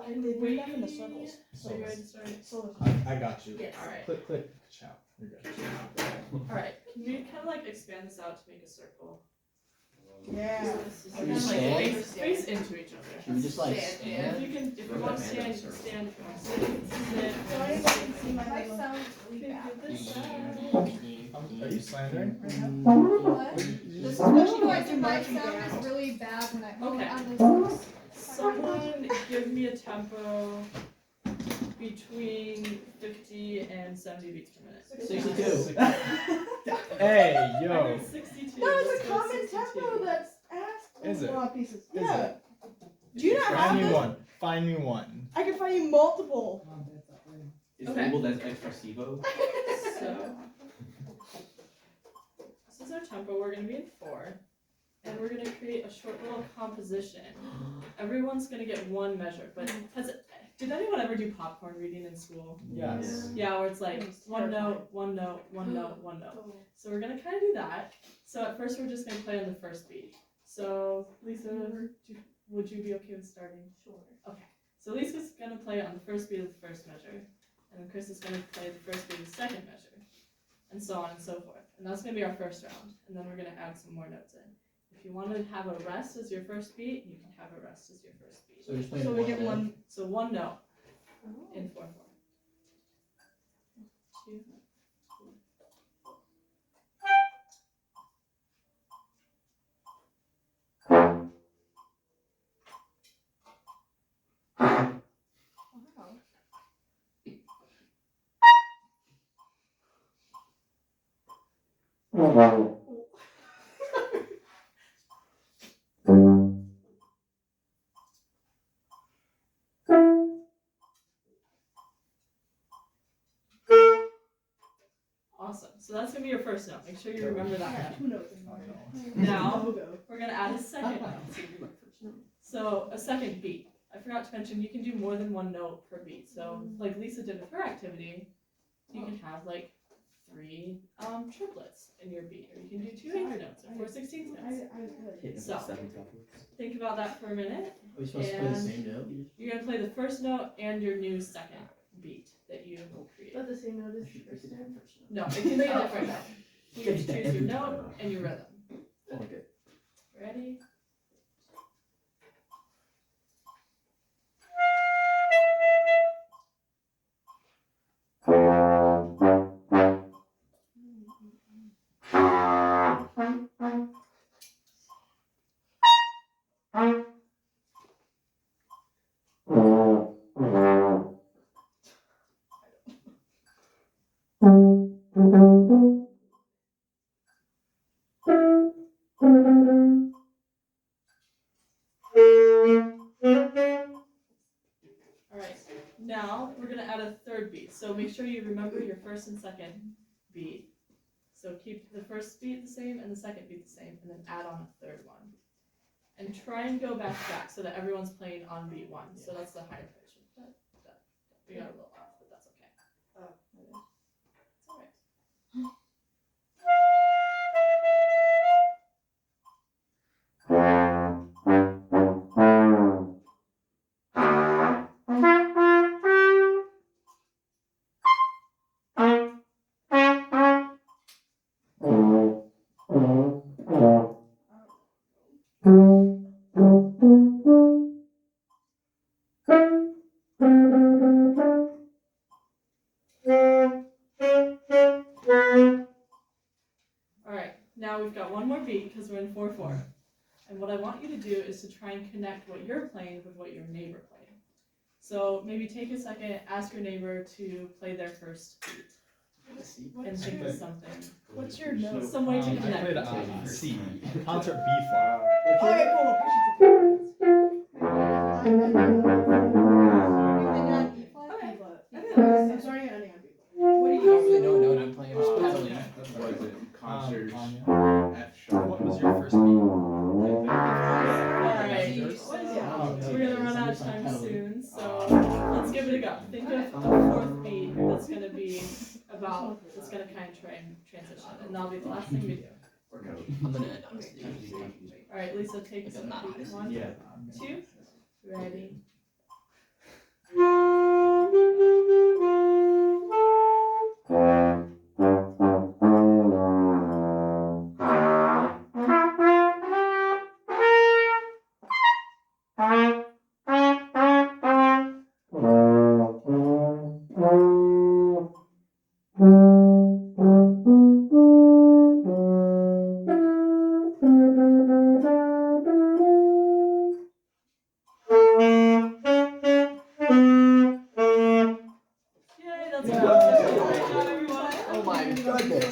They do them in the circles. So you ready to start? I got you. Yes. Alright. Click. Ciao. You're good. Alright, can we kind of like expand this out to make a circle? Yeah. Kind of like face into each other. Should we just like stand? If you want to stand, you can stand. If you want to sit, you can sit. So anybody can see my My little... sound really bad. Are you slandering? What? Especially like my sound is really bad when I put it on this. Someone give me a tempo between 50 and 70 beats per minute. 62. Hey, I yo. heard 62. No, it's Let's a go common 62. tempo that's asked. Is it? A lot of pieces. Is Yeah. it? Do you not have Find me this? one. Find me one. I can find you multiple. It's Okay. labeled as expressivo. So, this is our tempo. We're going to be in 4. And we're going to create a short little composition. Everyone's going to get one measure. But did anyone ever do popcorn reading in school? Yes. Yeah, where it's like one note, one note, one note, one note. So we're going to kind of do that. So at first we're just going to play on the first beat. So Lisa, would you be okay with starting? Sure. Okay. So Lisa's going to play on the first beat of the first measure. And then Chris is going to play the first beat of the second measure. And so on and so forth. And that's going to be our first round. And then we're going to add some more notes in. If you want to have a rest as your first beat, you can have a rest as your first beat. So we're just playing So we get note. one. So one note in 4/4. 2. Awesome. So that's going to be your first note. Make sure you remember that note. 2 notes. Now, we're going to add a second note. So, a second beat. I forgot to mention, you can do more than one note per beat. So, like Lisa did with her activity, you can have like 3 triplets in your beat. Or you can do 2 eighth notes or 4 16th notes. So, think about that for a minute. Are we supposed to play the same note? You're going to play the first note and your new second beat that you will create. But the same note as the first note? No, it can be a different note. You just choose your note and your rhythm. Okay. Ready? Alright, now we're going to add a third beat. So make sure you remember your first and second beat. So keep the first beat the same and the second beat the same, and then add on a third one. And try and go back so that everyone's playing on beat 1. So that's the higher pitch. We got a little off, but that's okay. It's alright. Alright, now we've got one more beat because we're in 4/4. And what I want you to do is to try and connect what you're playing with what your neighbor played. So maybe take a second, ask your neighbor to play their first beat. And think of something. What's your note? Some way to I connect. played C. Concert B flat. Alright, cool. I'm starting ending on B. What do I you don't really know what I'm playing. I'm just pedaling. What is it? Concert Anya. F sharp. What was your first beat? Alright, we're gonna run out of time soon, so let's give it a go. Think of a fourth beat that's gonna be about, it's gonna kind of transition, and that'll be the last thing we do. I'm gonna end on stage. Alright, Lisa, take us on beat. 1, Yeah. 2, ready. Good job, everyone. Oh my goodness.